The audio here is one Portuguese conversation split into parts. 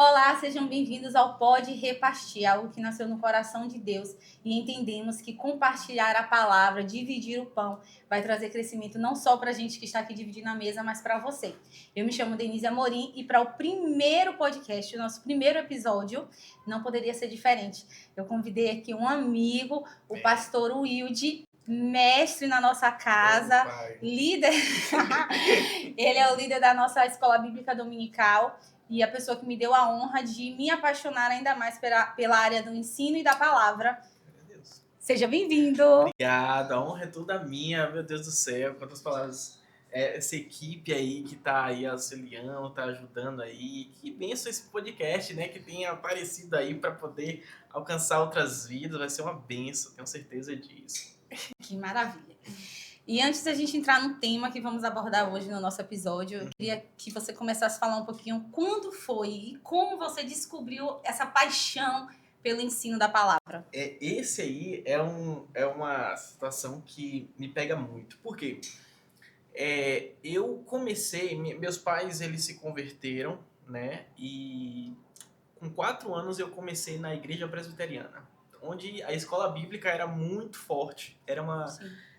Olá, sejam bem-vindos ao Pode Repartir, algo que nasceu no coração de Deus e entendemos que compartilhar a palavra, dividir o pão, vai trazer crescimento não só para a gente que está aqui dividindo a mesa, mas para você. Eu me chamo Denise Amorim e para o primeiro podcast, o nosso primeiro episódio, não poderia ser diferente. Eu convidei aqui um amigo, o pastor Wilde, mestre na nossa casa, líder. Ele é o líder da nossa escola bíblica dominical. E a pessoa que me deu a honra de me apaixonar ainda mais pela área do ensino e da palavra. Seja bem-vindo! Obrigado, a honra é toda minha, meu Deus do céu, quantas palavras. Essa equipe aí que tá aí auxiliando, tá ajudando aí. Que benção esse podcast, né? Que tenha aparecido aí para poder alcançar outras vidas. Vai ser uma benção, tenho certeza disso. Que maravilha! E antes da gente entrar no tema que vamos abordar hoje no nosso episódio, eu queria que você começasse a falar um pouquinho quando foi e como você descobriu essa paixão pelo ensino da palavra. Esse aí é uma situação que me pega muito. Por quê? Eu comecei, meus pais eles se converteram, né? E com 4 anos eu comecei na igreja presbiteriana, onde a escola bíblica era muito forte.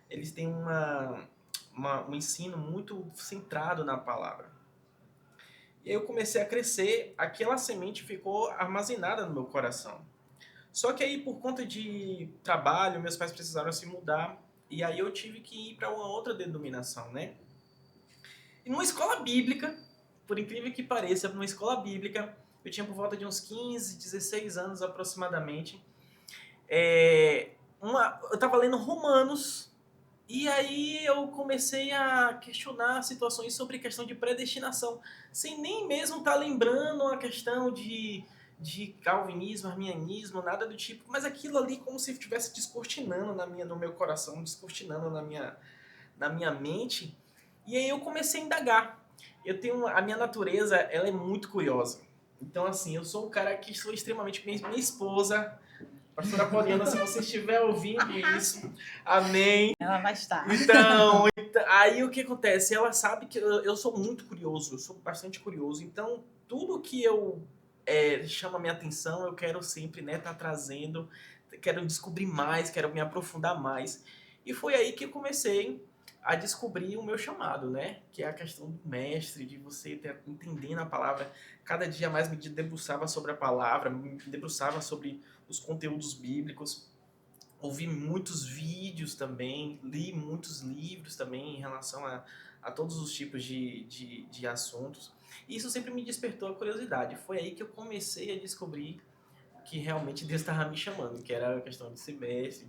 Eles têm um ensino muito centrado na palavra. E aí eu comecei a crescer, aquela semente ficou armazenada no meu coração. Só que aí, por conta de trabalho, meus pais precisaram se mudar, e aí eu tive que ir para uma outra denominação, né? E numa escola bíblica, por incrível que pareça, numa escola bíblica, eu tinha por volta de uns 15, 16 anos aproximadamente, eu estava lendo Romanos, e aí eu comecei a questionar situações sobre questão de predestinação, sem nem mesmo estar lembrando a questão de calvinismo, arminianismo, nada do tipo, mas aquilo ali como se estivesse descortinando no meu coração, descortinando na minha mente, e aí eu comecei a indagar. A minha natureza, ela é muito curiosa. Então, assim, eu sou um cara que sou extremamente... Minha esposa, pastora Poliana, se você estiver ouvindo isso, amém. Ela vai estar. Então, aí o que acontece? Ela sabe que eu sou muito curioso, eu sou bastante curioso. Então, tudo que chama a minha atenção, eu quero sempre, né, tá trazendo, quero descobrir mais, quero me aprofundar mais. E foi aí que eu comecei a descobrir o meu chamado, né? Que é a questão do mestre, de você entendendo a palavra. Cada dia mais me debruçava sobre a palavra, me debruçava sobre os conteúdos bíblicos. Ouvi muitos vídeos também, li muitos livros também em relação a todos os tipos de assuntos. E isso sempre me despertou a curiosidade. Foi aí que eu comecei a descobrir que realmente Deus estava me chamando, que era a questão de ser mestre,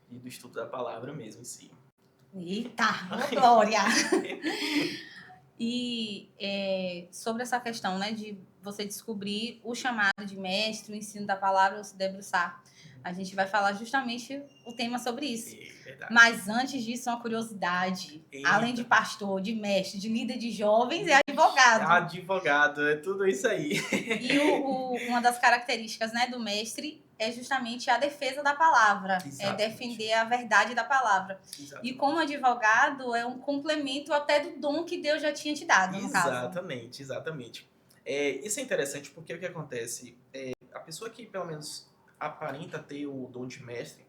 do estudo da palavra mesmo em si. Eita, glória! E sobre essa questão, né, de você descobrir o chamado de mestre, o ensino da palavra, se debruçar, a gente vai falar justamente o tema sobre isso. Mas antes disso, uma curiosidade. Eita. Além de pastor, de mestre, de líder de jovens, é advogado. Advogado, é tudo isso aí. E uma das características, né, do mestre é justamente a defesa da palavra. Exatamente. É defender a verdade da palavra. Exatamente. E como advogado, é um complemento até do dom que Deus já tinha te dado, no caso. Exatamente. Isso é interessante porque o que acontece? A pessoa que, pelo menos, aparenta ter o dom de mestre,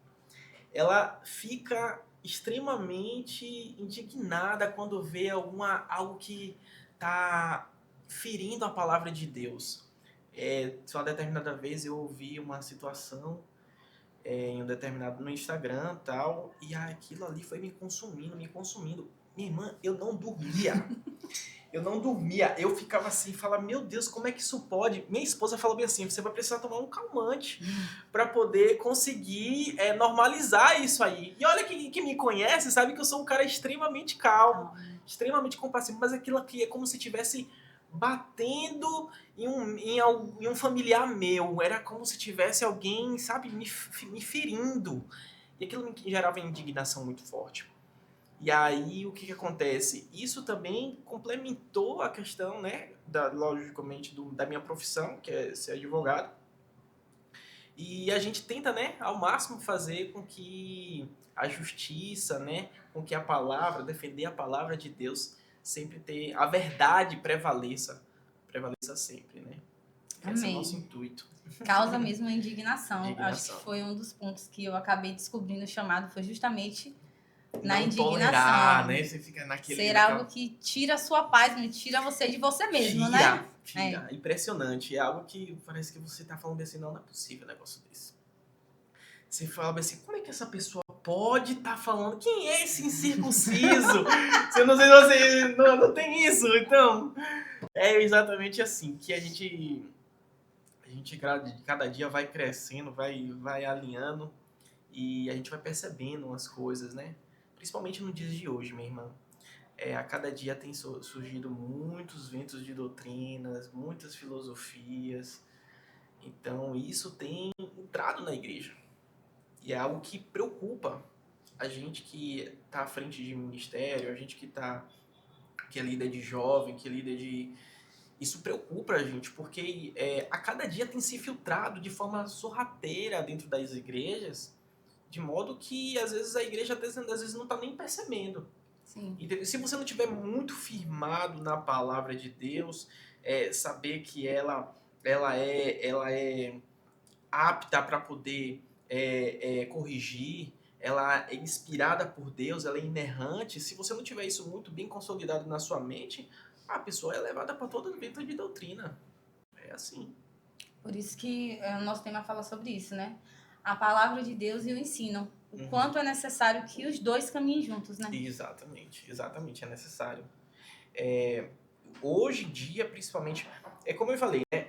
ela fica extremamente indignada quando vê algo que está ferindo a palavra de Deus. Só uma determinada vez eu ouvi uma situação no Instagram tal, e aquilo ali foi me consumindo. Minha irmã, eu não dormia. Eu ficava assim, falava, meu Deus, como é que isso pode? Minha esposa falou bem assim, você vai precisar tomar um calmante para poder conseguir normalizar isso aí. E olha que me conhece, sabe que eu sou um cara extremamente calmo, extremamente compassivo, mas aquilo aqui é como se tivesse batendo em um familiar meu. Era como se tivesse alguém, sabe, me ferindo. E aquilo me gerava indignação muito forte. E aí, o que acontece? Isso também complementou a questão, né, logicamente, da minha profissão, que é ser advogado. E a gente tenta, né, ao máximo fazer com que a justiça, né, com que a palavra, defender a palavra de Deus, sempre ter a verdade prevaleça sempre, né? Esse é o Amém. nosso intuito. Causa mesmo a indignação. Acho Indignação. que foi um dos pontos que eu acabei descobrindo o chamado, foi justamente na Não indignação. tolerar, né? Você fica Ser algo que tira a sua paz, mas tira você de você mesmo, né? Tira. Impressionante. É algo que parece que você tá falando assim, não é possível um negócio desse. Você fala assim, como é que essa pessoa pode estar falando? Quem é esse incircunciso? Você não sei se você não tem isso. Então, é exatamente assim que a gente cada dia vai crescendo, vai alinhando e a gente vai percebendo as coisas, né? Principalmente nos dias de hoje, minha irmã. A cada dia tem surgido muitos ventos de doutrinas, muitas filosofias. Então, isso tem entrado na igreja. E é algo que preocupa a gente que está à frente de ministério, a gente que é líder de jovem, que é líder de... Isso preocupa a gente, porque a cada dia tem se filtrado de forma sorrateira dentro das igrejas, de modo que às vezes a igreja às vezes não está nem percebendo. Sim. Entendeu? Se você não tiver muito firmado na palavra de Deus, saber que ela é apta para poder corrigir, ela é inspirada por Deus, ela é inerrante. Se você não tiver isso muito bem consolidado na sua mente, a pessoa é levada para todo vento de doutrina. É assim. Por isso que o nosso tema fala sobre isso, né? A palavra de Deus e o ensino. O quanto é necessário que os dois caminhem juntos, né? Exatamente, é necessário. Hoje em dia, principalmente, como eu falei, né?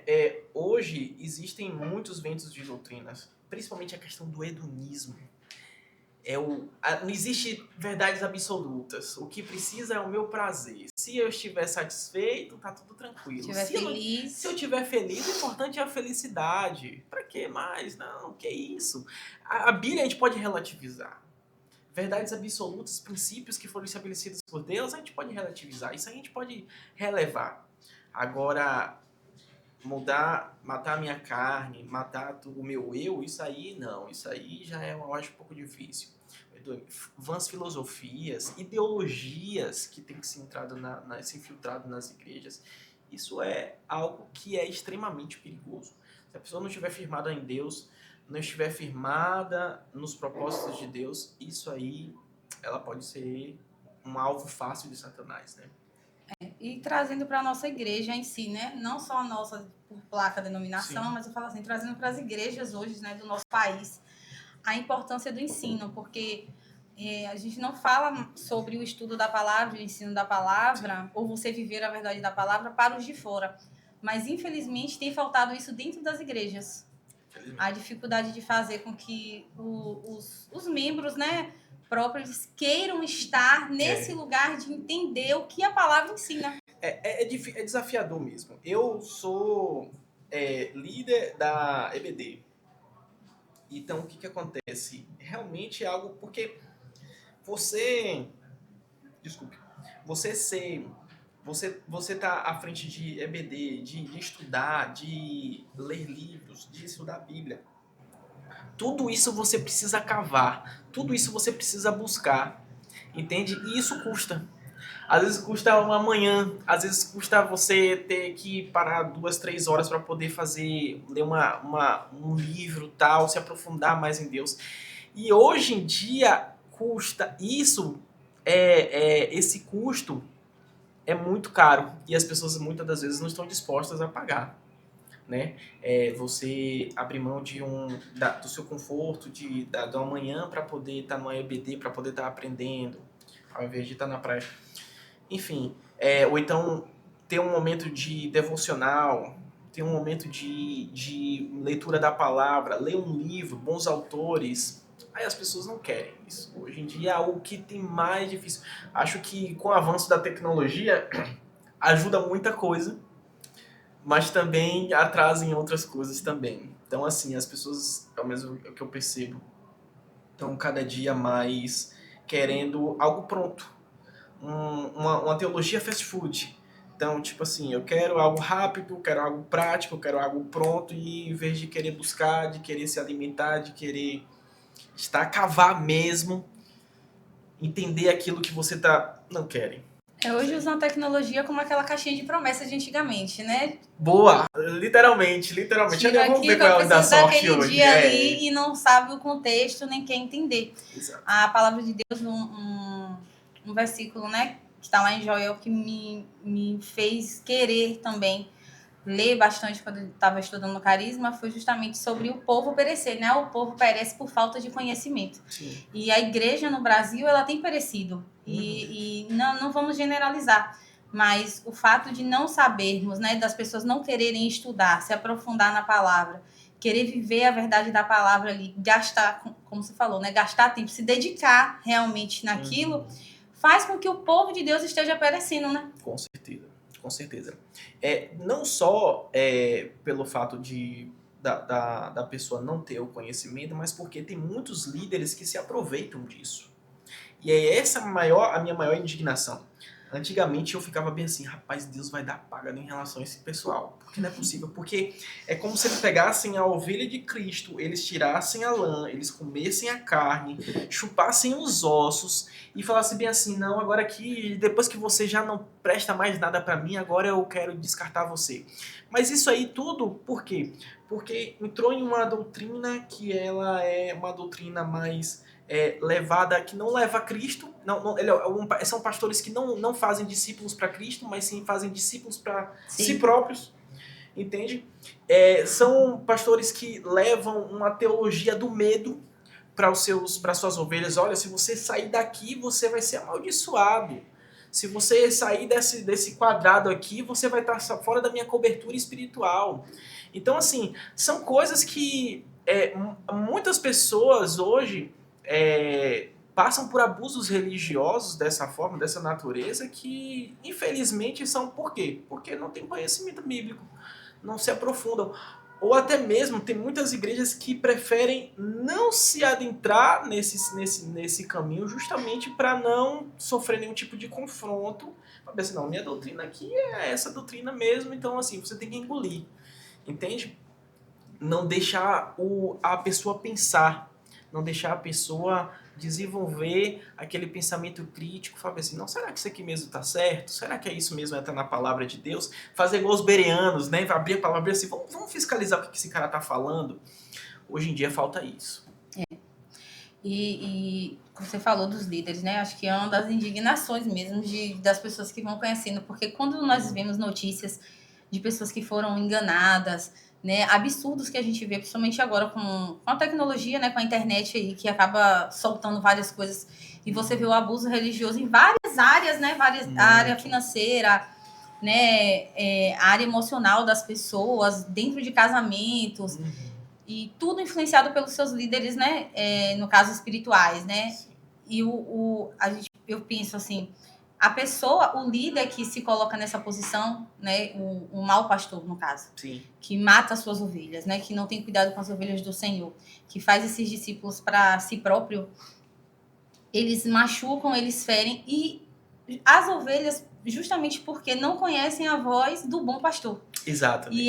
Hoje existem muitos ventos de doutrinas, principalmente a questão do hedonismo. Não existe verdades absolutas. O que precisa é o meu prazer. Se eu estiver satisfeito, tá tudo tranquilo. Se eu estiver feliz, o importante é a felicidade. Pra que mais? Não, que isso? A Bíblia a gente pode relativizar. Verdades absolutas, princípios que foram estabelecidos por Deus, a gente pode relativizar. Isso a gente pode relevar. Agora, matar a minha carne, matar o meu eu, isso aí não. Isso aí já eu acho um pouco difícil. Vãs filosofias, ideologias que tem que ser se infiltrado nas igrejas, isso é algo que é extremamente perigoso. Se a pessoa não estiver firmada em Deus, não estiver firmada nos propósitos de Deus, isso aí, ela pode ser um alvo fácil de Satanás, né? E trazendo para a nossa igreja em si, né? Não só a nossa por placa denominação, Sim. mas eu falo assim, trazendo para as igrejas hoje, né, do nosso país, a importância do ensino, porque a gente não fala sobre o estudo da palavra, o ensino da palavra, Sim. ou você viver a verdade da palavra para os de fora. Mas, infelizmente, tem faltado isso dentro das igrejas. A dificuldade de fazer com que os membros, né, próprios queiram estar nesse lugar de entender o que a palavra ensina. É desafiador mesmo. Eu sou líder da EBD. Então, o que acontece? Realmente é algo... Porque desculpe, você tá à frente de EBD, de estudar, de ler livros, de estudar a Bíblia. Tudo isso você precisa cavar, tudo isso você precisa buscar, entende? E isso custa. Às vezes custa uma manhã, às vezes custa você ter que parar 2, 3 horas para poder ler um livro, tal, se aprofundar mais em Deus. E hoje em dia custa isso, esse custo é muito caro e as pessoas muitas das vezes não estão dispostas a pagar, né? Você abrir mão do seu conforto da manhã para poder estar no EBD, para poder estar aprendendo, ao invés de estar na praia. Enfim, ou então ter um momento de devocional, ter um momento de leitura da palavra, ler um livro, bons autores. Aí as pessoas não querem isso. Hoje em dia é o que tem mais difícil. Acho que com o avanço da tecnologia ajuda muita coisa, mas também atrasa em outras coisas também. Então, assim, as pessoas, ao mesmo que eu percebo, estão cada dia mais querendo algo pronto. Uma teologia fast food. Então, tipo assim, eu quero algo rápido, quero algo prático, quero algo pronto, e em vez de querer buscar, de querer se alimentar, de querer cavar mesmo, entender aquilo que você não querem. Hoje usam a tecnologia como aquela caixinha de promessas de antigamente, né? Boa, literalmente, literalmente. Tira Vamos aqui ver com a qual é o da pessoa sorte daquele hoje. dia ali e não sabe o contexto, nem quer entender. Exato. A palavra de Deus, um versículo, né? Que está lá em Joel, que me fez querer também ler bastante quando eu estava estudando no Carisma, foi justamente sobre o povo perecer, né? O povo perece por falta de conhecimento. Sim. E a igreja no Brasil, ela tem perecido. E não vamos generalizar, mas o fato de não sabermos, né? Das pessoas não quererem estudar, se aprofundar na palavra, querer viver a verdade da palavra ali, gastar, como você falou, né? Gastar tempo, se dedicar realmente naquilo, faz com que o povo de Deus esteja perecendo, né? Com certeza, com certeza. Não só pelo fato da pessoa não ter o conhecimento, mas porque tem muitos líderes que se aproveitam disso. E é essa a minha maior indignação. Antigamente eu ficava bem assim, rapaz, Deus vai dar paga em relação a esse pessoal. Porque não é possível. Porque é como se eles pegassem a ovelha de Cristo, eles tirassem a lã, eles comessem a carne, chupassem os ossos e falassem bem assim, não, agora que depois que você já não presta mais nada pra mim, agora eu quero descartar você. Mas isso aí tudo, por quê? Porque entrou em uma doutrina que ela é uma doutrina mais levada, que não leva a Cristo. São pastores que não fazem discípulos para Cristo, mas sim fazem discípulos para si próprios. Entende? São pastores que levam uma teologia do medo para suas ovelhas. Olha, se você sair daqui, você vai ser amaldiçoado. Se você sair desse quadrado aqui, você vai estar fora da minha cobertura espiritual. Então, assim, são coisas que muitas pessoas hoje passam por abusos religiosos dessa forma, dessa natureza, que infelizmente são por quê? Porque não tem conhecimento bíblico, não se aprofundam. Ou até mesmo tem muitas igrejas que preferem não se adentrar nesse caminho justamente para não sofrer nenhum tipo de confronto. Para ver assim, não, minha doutrina aqui é essa doutrina mesmo, então assim, você tem que engolir. Entende? Não deixar a pessoa pensar, não deixar a pessoa desenvolver aquele pensamento crítico, falar assim, não, será que isso aqui mesmo está certo? Será que é isso mesmo, está na palavra de Deus? Fazer igual os bereanos, né? Abrir a palavra assim, vamos fiscalizar o que esse cara está falando. Hoje em dia falta isso. E você falou dos líderes, né? Acho que é uma das indignações mesmo das pessoas que vão conhecendo, porque quando nós vemos notícias de pessoas que foram enganadas, né? Absurdos que a gente vê, principalmente agora com a tecnologia, né? Com a internet aí, que acaba soltando várias coisas. E você vê o abuso religioso em várias áreas, né? A área financeira, né? A área emocional das pessoas, dentro de casamentos. E tudo influenciado pelos seus líderes, né? No caso, espirituais, né? E eu penso assim, a pessoa, o líder que se coloca nessa posição, né? O mau pastor, no caso. Sim. Que mata as suas ovelhas, né? Que não tem cuidado com as ovelhas do Senhor. Que faz esses discípulos para si próprio. Eles machucam, eles ferem. E as ovelhas, justamente porque não conhecem a voz do bom pastor. Exatamente.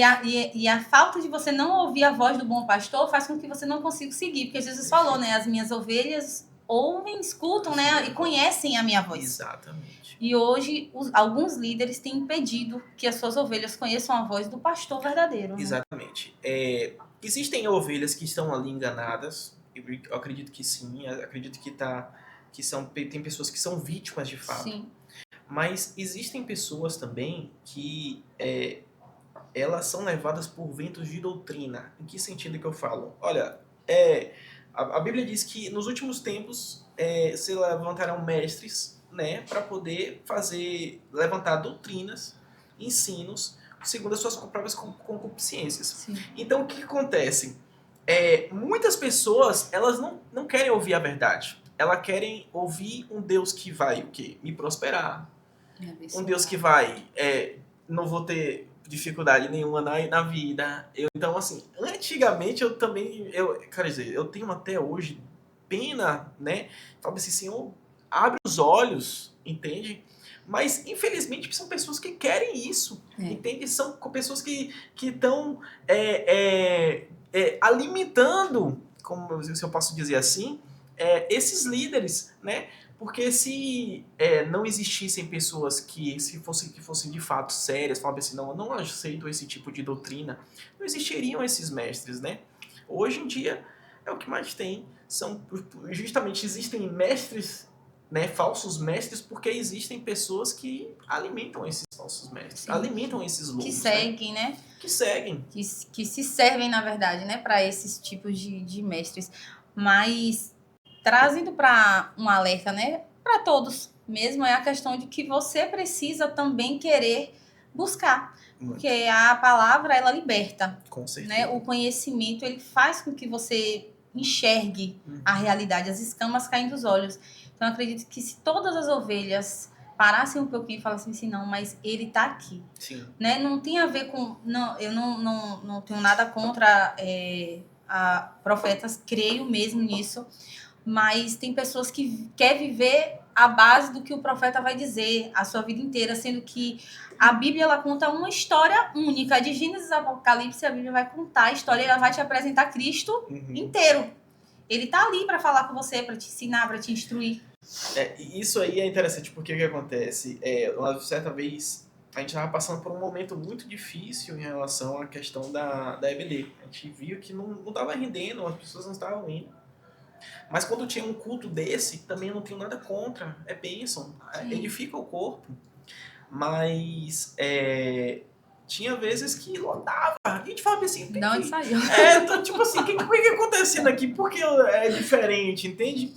E a falta de você não ouvir a voz do bom pastor faz com que você não consiga seguir. Porque Jesus falou, né? As minhas ovelhas ouvem, escutam, né? E conhecem a minha voz. Exatamente. E hoje, alguns líderes têm impedido que as suas ovelhas conheçam a voz do pastor verdadeiro. Né? Exatamente. Existem ovelhas que estão ali enganadas. Eu acredito que sim. Acredito que tem pessoas que são vítimas de fato. Sim. Mas existem pessoas também que elas são levadas por ventos de doutrina. Em que sentido que eu falo? Olha, a Bíblia diz que nos últimos tempos se levantarão mestres, né, para poder levantar doutrinas, ensinos, segundo as suas próprias concupiscências. Sim. Então, o que acontece? Muitas pessoas, elas não querem ouvir a verdade. Elas querem ouvir um Deus que vai o quê? Me prosperar. Um Deus que vai... não vou ter dificuldade nenhuma na vida. Então, assim, antigamente eu também... Quer dizer, eu tenho até hoje pena, né? Falo assim, Senhor, abre os olhos, entende? Mas, infelizmente, são pessoas que querem isso, entende? São pessoas que estão alimentando, como se eu posso dizer assim, esses líderes, né? Porque se não existissem pessoas que fossem de fato sérias, falavam assim, não, eu não aceito esse tipo de doutrina, não existiriam esses mestres, né? Hoje em dia é o que mais tem. Justamente existem mestres, né, falsos mestres, porque existem pessoas que alimentam esses falsos mestres, Sim. alimentam esses lobos. Que seguem, né? Que seguem. Que se servem, na verdade, né, para esses tipos de mestres. Mas trazendo para um alerta, né, para todos mesmo, é a questão de que você precisa também querer buscar. Muito. Porque a palavra, ela liberta. Com certeza. Né? O conhecimento, ele faz com que você enxergue a realidade, as escamas caem dos olhos. Então, eu acredito que se todas as ovelhas parassem um pouquinho e falassem assim, não, mas ele está aqui. Sim. Né? Não tem a ver com... Não, eu não tenho nada contra a profetas, creio mesmo nisso, mas tem pessoas que querem viver a base do que o profeta vai dizer a sua vida inteira, sendo que a Bíblia, ela conta uma história única. De Gênesis a Apocalipse, a Bíblia vai contar a história, ela vai te apresentar Cristo inteiro. Ele tá ali para falar com você, para te ensinar, para te instruir. Isso aí é interessante, porque o que acontece? Uma certa vez, a gente estava passando por um momento muito difícil em relação à questão da EBD. A gente viu que não estava rendendo, as pessoas não estavam indo. Mas quando tinha um culto desse, também não tenho nada contra. É bênção, edifica o corpo. Mas tinha vezes que lotava. A gente falava assim... De onde saiu? Então, tipo assim, o que é acontecendo aqui? Por que é diferente, entende?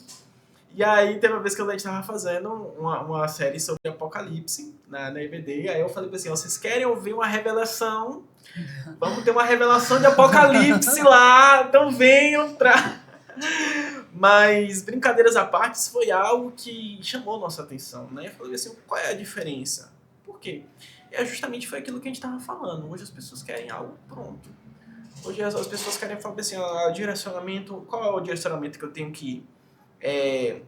E aí teve uma vez que a gente tava fazendo uma série sobre Apocalipse na EBD. Aí eu falei assim, vocês querem ouvir uma revelação? Vamos ter uma revelação de Apocalipse lá. Então venham pra... Mas, brincadeiras à parte, isso foi algo que chamou nossa atenção, né? Eu falei assim, qual é a diferença? Por quê? Justamente foi aquilo que a gente estava falando. Hoje as pessoas querem algo pronto. Hoje as pessoas querem falar assim, direcionamento, qual é o direcionamento que eu tenho que ir?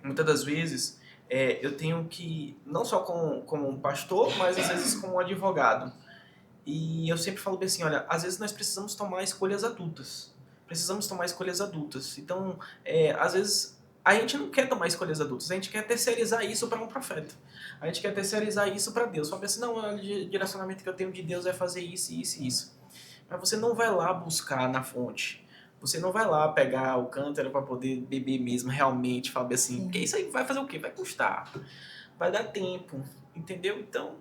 Muitas das vezes, eu tenho que ir, não só como um pastor, mas às vezes como um advogado. E eu sempre falo bem assim, olha, às vezes nós precisamos tomar escolhas adultas. Então, às vezes, a gente não quer tomar escolhas adultas, a gente quer terceirizar isso para um profeta. A gente quer terceirizar isso para Deus. Fala assim, não, o direcionamento que eu tenho de Deus é fazer isso, isso e isso. Mas você não vai lá buscar na fonte. Você não vai lá pegar o cântaro para poder beber mesmo, realmente. Fala assim, porque isso aí vai fazer o quê? Vai custar. Vai dar tempo, entendeu? Então,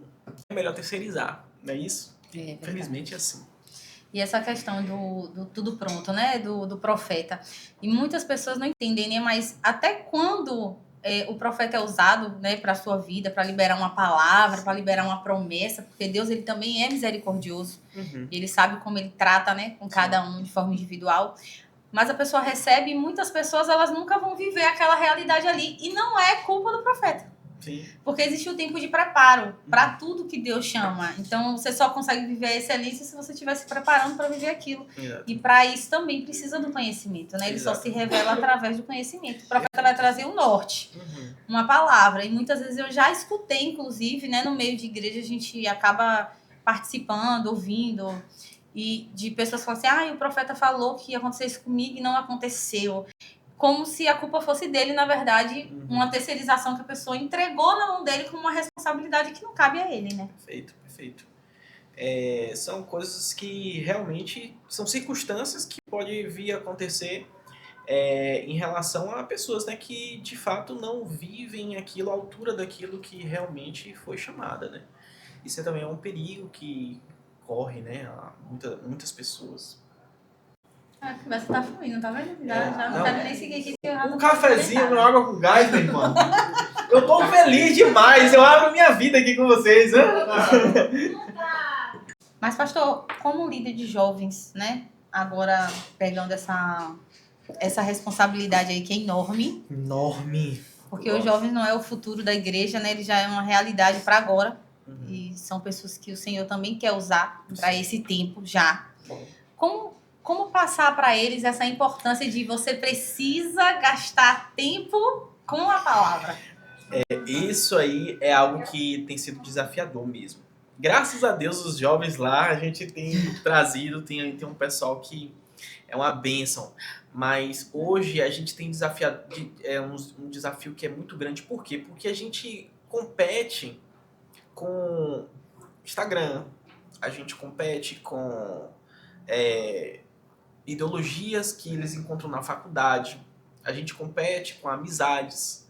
é melhor terceirizar, não é isso? Infelizmente é assim. E essa questão do tudo pronto, né? Do profeta. E muitas pessoas não entendem, né? Mas até quando o profeta é usado, né, para a sua vida, para liberar uma palavra, para liberar uma promessa, porque Deus, ele também é misericordioso. Ele sabe como ele trata, né, com cada um de forma individual. Mas a pessoa recebe e muitas pessoas, elas nunca vão viver aquela realidade ali. E não é culpa do profeta. Sim. Porque existe o tempo de preparo para tudo que Deus chama. Então, você só consegue viver a excelência se você estiver se preparando para viver aquilo. Exato. E para isso também precisa do conhecimento, né? Ele só se revela através do conhecimento. O profeta vai trazer o norte, uma palavra. E muitas vezes eu já escutei, inclusive, né? No meio de igreja, a gente acaba participando, ouvindo, e de pessoas falando assim, o profeta falou que ia acontecer isso comigo e não aconteceu. Como se a culpa fosse dele, na verdade, uma terceirização que a pessoa entregou na mão dele com uma responsabilidade que não cabe a ele, né? Perfeito. São coisas que realmente são circunstâncias que podem vir a acontecer em relação a pessoas, né, que de fato não vivem aquilo, a altura daquilo que realmente foi chamada, né? Isso também é um perigo que corre, né, a muitas pessoas. A conversa tá fluindo, tá vendo? Já não quero nem seguir aqui. Um cafezinho, uma água com gás, meu irmão. Eu tô feliz demais, eu abro minha vida aqui com vocês, né? Mas, pastor, como líder de jovens, né? Agora pegando essa responsabilidade aí que é enorme. Enorme. Porque os jovens não é o futuro da igreja, né? Ele já é uma realidade para agora. E são pessoas que o Senhor também quer usar para esse tempo já. Como passar para eles essa importância de você precisa gastar tempo com a palavra? Isso aí é algo que tem sido desafiador mesmo. Graças a Deus, os jovens lá, a gente tem trazido, tem um pessoal que é uma bênção. Mas hoje a gente tem um desafio que é muito grande. Por quê? Porque a gente compete com Instagram, a gente compete com ideologias que eles encontram na faculdade, a gente compete com amizades.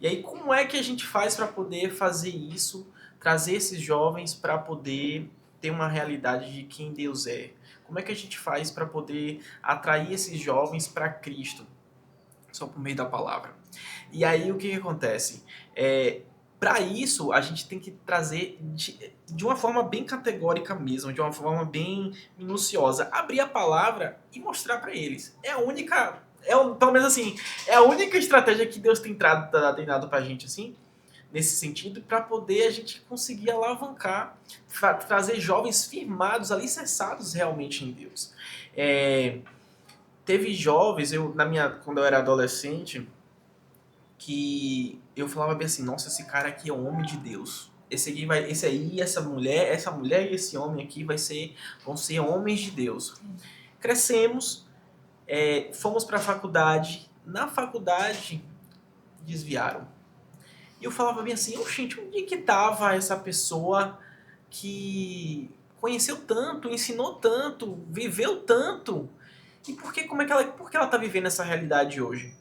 E aí, como é que a gente faz para poder fazer isso, trazer esses jovens para poder ter uma realidade de quem Deus é? Como é que a gente faz para poder atrair esses jovens para Cristo? Só por meio da palavra. E aí, o que acontece? Para isso, a gente tem que trazer de uma forma bem categórica mesmo, de uma forma bem minuciosa, abrir a palavra e mostrar para eles. É a única, pelo menos assim, é a única estratégia que Deus tem dado pra gente, assim, nesse sentido, para poder a gente conseguir alavancar, trazer jovens firmados, alicerçados realmente em Deus. Teve jovens, quando eu era adolescente, que eu falava bem assim, nossa, esse cara aqui é um homem de Deus. Essa mulher e esse homem aqui vão ser homens de Deus. Crescemos, fomos para a faculdade. Na faculdade, desviaram. E eu falava bem assim, gente, onde que estava essa pessoa que conheceu tanto, ensinou tanto, viveu tanto? E por que ela está vivendo essa realidade hoje?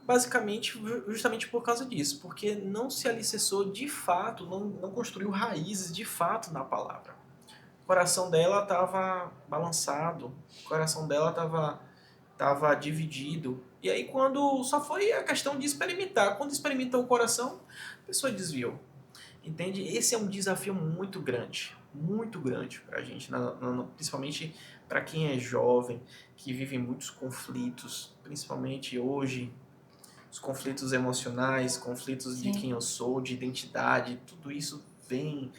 Basicamente, justamente por causa disso, porque não se alicerçou de fato, não construiu raízes de fato na palavra. O coração dela estava balançado, o coração dela estava dividido. E aí, quando só foi a questão de experimentar, quando experimentou o coração, a pessoa desviou. Entende? Esse é um desafio muito grande para a gente, principalmente para quem é jovem, que vive muitos conflitos, principalmente hoje. Os conflitos emocionais, conflitos de quem eu sou, de identidade, tudo isso vem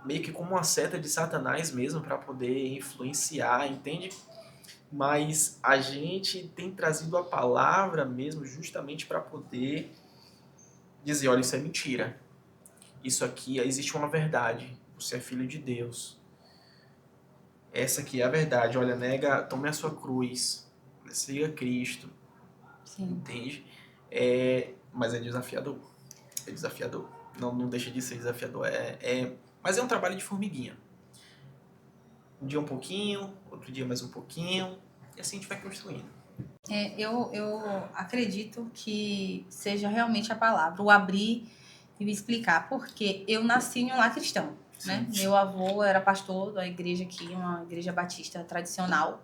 meio que como uma seta de Satanás mesmo para poder influenciar, entende? Mas a gente tem trazido a palavra mesmo justamente para poder dizer, olha, isso é mentira. Isso aqui, existe uma verdade. Você é filho de Deus. Essa aqui é a verdade. Olha, tome a sua cruz. Siga Cristo. Sim. Entende? Mas é desafiador. É desafiador. Não deixa de ser desafiador. Mas é um trabalho de formiguinha. Um dia um pouquinho, outro dia mais um pouquinho. E assim a gente vai construindo. Eu acredito que seja realmente a palavra. O abrir e me explicar. Porque eu nasci em um lar cristão. Né? Meu avô era pastor da igreja aqui, uma igreja batista tradicional.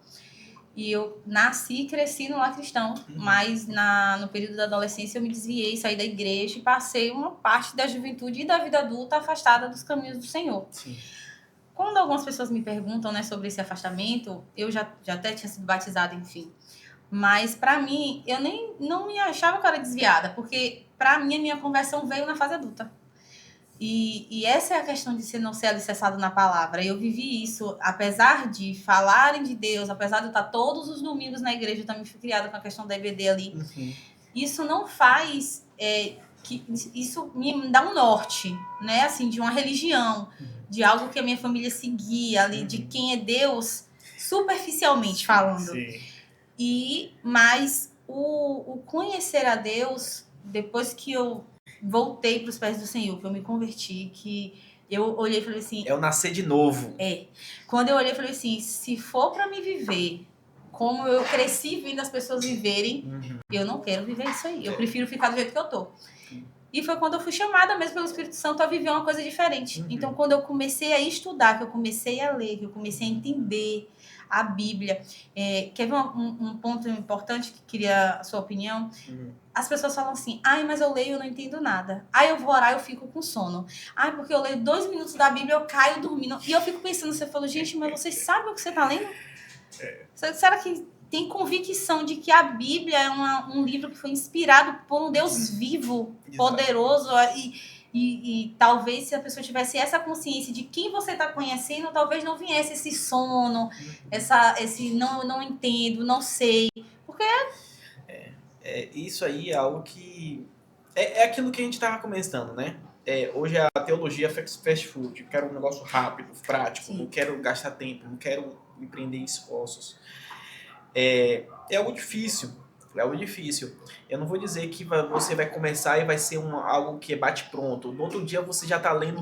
E eu nasci e cresci no lar cristão, mas no período da adolescência eu me desviei, saí da igreja e passei uma parte da juventude e da vida adulta afastada dos caminhos do Senhor. Sim. Quando algumas pessoas me perguntam, né, sobre esse afastamento, eu já até tinha sido batizada, enfim. Mas para mim, eu não me achava que eu era desviada, porque para mim a minha conversão veio na fase adulta. E essa é a questão de não ser alicerçado na palavra. Eu vivi isso, apesar de falarem de Deus, apesar de eu estar todos os domingos na igreja, eu também fui criada com a questão da EBD ali. Uhum. Isso não faz... isso me dá um norte, né? Assim, de uma religião, de algo que a minha família seguia ali, de quem é Deus, superficialmente falando. Sim. Mas o conhecer a Deus, depois que eu voltei para os pés do Senhor, que eu me converti, que eu olhei e falei assim... É o nascer de novo. Quando eu olhei e falei assim, se for para me viver como eu cresci vendo as pessoas viverem, eu não quero viver isso aí. Eu prefiro ficar do jeito que eu tô. E foi quando eu fui chamada mesmo pelo Espírito Santo a viver uma coisa diferente. Então, quando eu comecei a estudar, que eu comecei a ler, que eu comecei a entender a Bíblia. Quer ver um ponto importante que queria a sua opinião? As pessoas falam assim, mas eu leio e eu não entendo nada. Eu vou orar e eu fico com sono. Porque eu leio 2 minutos da Bíblia eu caio dormindo. E eu fico pensando, você falou, gente, mas você sabe o que você está lendo? Será que tem convicção de que a Bíblia é um livro que foi inspirado por um Deus vivo, poderoso e talvez se a pessoa tivesse essa consciência de quem você está conhecendo, talvez não viesse esse sono, esse não entendo, não sei. Porque... isso aí é algo que... É aquilo que a gente estava começando, né? hoje a teologia fast food. Eu quero um negócio rápido, prático, Sim. não quero gastar tempo, não quero empreender esforços. É algo difícil. É algo difícil. Eu não vou dizer que você vai começar e vai ser algo que é bate-pronto. No outro dia você já está lendo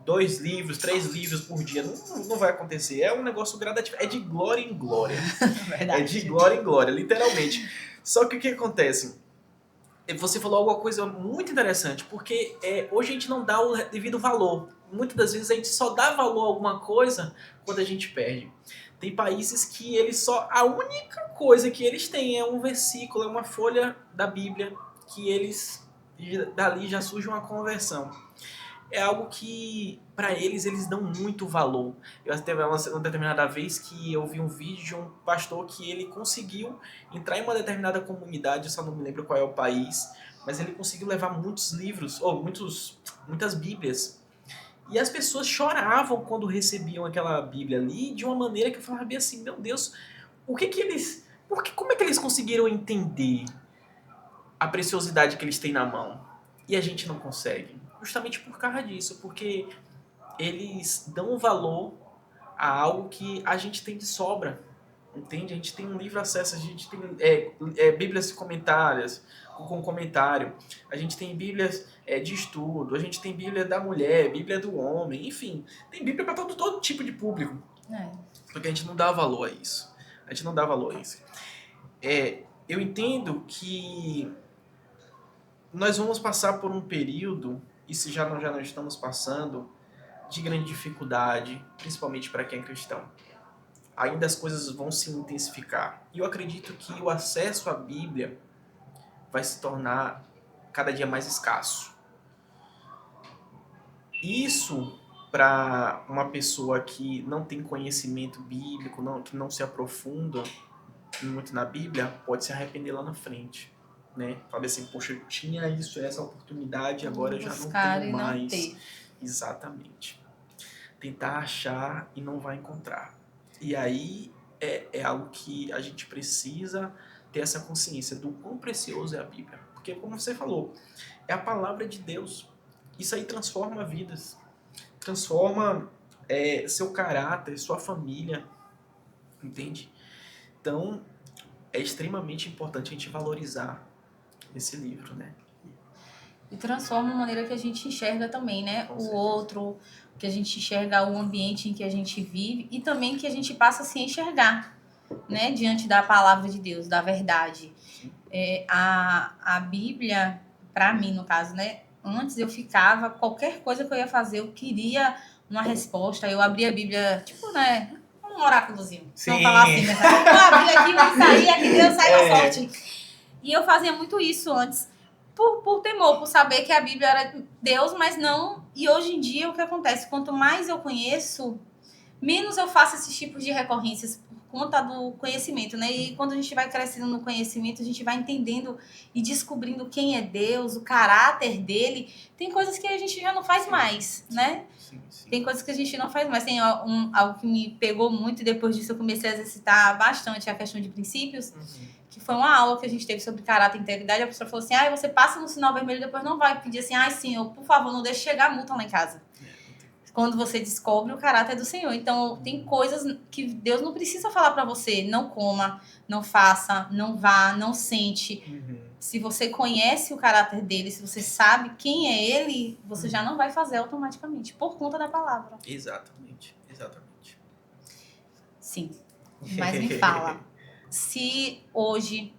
2 livros, 3 livros por dia. Não vai acontecer. É um negócio gradativo. É de glória em glória. Verdade. É de glória em glória, literalmente. Só que o que acontece? Você falou alguma coisa muito interessante, porque hoje a gente não dá o devido valor. Muitas das vezes a gente só dá valor a alguma coisa quando a gente perde. Tem países que a única coisa que eles têm é um versículo, é uma folha da Bíblia, que dali já surge uma conversão. É algo que, para eles dão muito valor. Eu teve uma determinada vez que eu vi um vídeo de um pastor que ele conseguiu entrar em uma determinada comunidade, eu só não me lembro qual é o país, mas ele conseguiu levar muitos livros, ou muitas Bíblias. E as pessoas choravam quando recebiam aquela Bíblia ali, de uma maneira que eu falava bem assim, meu Deus, como é que eles conseguiram entender a preciosidade que eles têm na mão? E a gente não consegue. Justamente por causa disso, porque eles dão valor a algo que a gente tem de sobra, entende? A gente tem um livre acesso, a gente tem bíblias comentárias, com comentário, a gente tem bíblias de estudo, a gente tem bíblia da mulher, bíblia do homem, enfim, tem bíblia para todo tipo de público, porque a gente não dá valor a isso, a gente não dá valor a isso. Eu entendo que nós vamos passar por um período, e se já não estamos passando, de grande dificuldade, principalmente para quem é cristão. Ainda as coisas vão se intensificar. E eu acredito que o acesso à Bíblia vai se tornar cada dia mais escasso. Isso, para uma pessoa que não tem conhecimento bíblico, que não se aprofunda muito na Bíblia, pode se arrepender lá na frente. Né? Fala assim, poxa, eu tinha essa oportunidade, agora eu já não tenho mais. Exatamente. Tentar achar e não vai encontrar. E aí é algo que a gente precisa ter essa consciência do quão precioso é a Bíblia. Porque, como você falou, é a palavra de Deus. Isso aí transforma vidas. Transforma seu caráter, sua família. Entende? Então, é extremamente importante a gente valorizar esse livro, né? E transforma a maneira que a gente enxerga também, né? O outro, que a gente enxerga o ambiente em que a gente vive e também que a gente passa a se enxergar, né? Diante da palavra de Deus, da verdade. A Bíblia, para mim, no caso, né? Antes eu ficava, qualquer coisa que eu ia fazer, eu queria uma resposta. Eu abria a Bíblia, tipo, né? Um oráculozinho. Sim. Não falar assim, né? Eu abria aqui, vai sair, aqui Deus sai da sorte. E eu fazia muito isso antes. Por temor, por saber que a Bíblia era Deus, mas não... E hoje em dia, o que acontece? Quanto mais eu conheço, menos eu faço esses tipos de recorrências por conta do conhecimento, né? E quando a gente vai crescendo no conhecimento, a gente vai entendendo e descobrindo quem é Deus, o caráter dele. Tem coisas que a gente já não faz mais, né? Sim. Tem coisas que a gente não faz mais. Tem algo que me pegou muito e depois disso eu comecei a exercitar bastante a questão de princípios. Que foi uma aula que a gente teve sobre caráter e integridade. A professora falou assim, você passa no sinal vermelho e depois não vai pedir assim, senhor, por favor, não deixe chegar a multa lá em casa. Quando você descobre o caráter do Senhor. Então, tem coisas que Deus não precisa falar para você. Não coma, não faça, não vá, não sente. Se você conhece o caráter dele, se você sabe quem é ele, você já não vai fazer automaticamente, por conta da palavra. Exatamente. Sim, mas me fala. Se hoje,